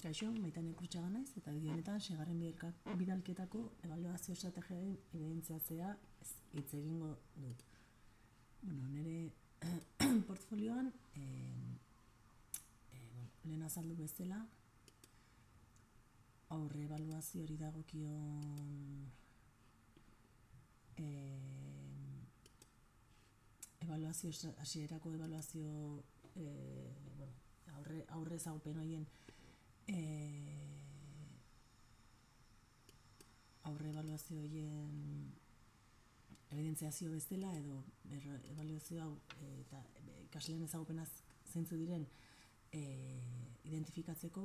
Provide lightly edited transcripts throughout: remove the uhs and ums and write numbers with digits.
Kaixo, Maitane Kurtxaga naiz, eta bideo honetan seigarren bidalketako ebaluazio estrategiaren ebidentziatzea hitz egingo dut. Nire portfolioan, lehen azaldu bezala, aurre ebaluazio hori dagokion hasierako ebaluazio aurre ezagupen horien aurre ebaluazio horien ebidentziazio bezala edo ebaluazio hau eta ikasleen ezagupenaz zeintzu diren identifikatzeko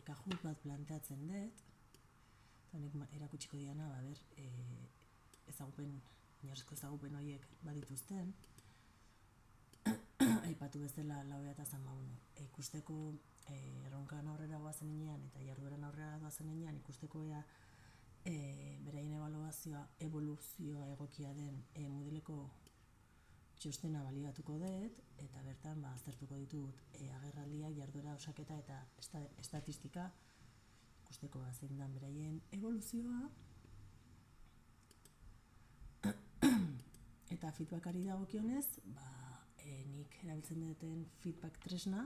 kajut bat planteatzen dut, eta honek erakutsiko diana oinarrizko ezagupen horiek badituzten. Aipatu bezala lauea eta ikusteko erronkan aurrera goazen enean eta jardueran aurrera goazen enean ikusteko beraien evoluzioa egokia den modeleko txostena baliatuko dut, eta bertan aztertuko ditut agerraldiak, jarduera, osaketa eta estatistika ikusteko zein den beraien evoluzioa. Eta feedbackari dagokionez, nik erabiltzen duten feedback tresna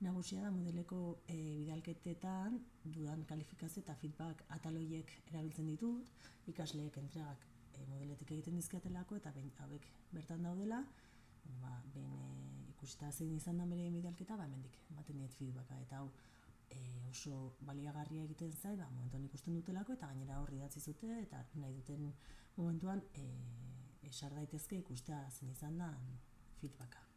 nagusia da modeleko bidalketetan dudan kalifikazio eta feedback ataloiek erabiltzen ditut, ikasleek entregak modeletik egiten dizkiatelako eta hauek bertan daudela, ikusita zein izan da bere bidalketa, hemendik ematen diet feedbacka, eta hau oso baliagarria egiten zait, momentuan ikusten dutelako eta gainera hor idatzi zute eta nahi duten momentuan esar daitezke ikustea zein izan da feedbacka.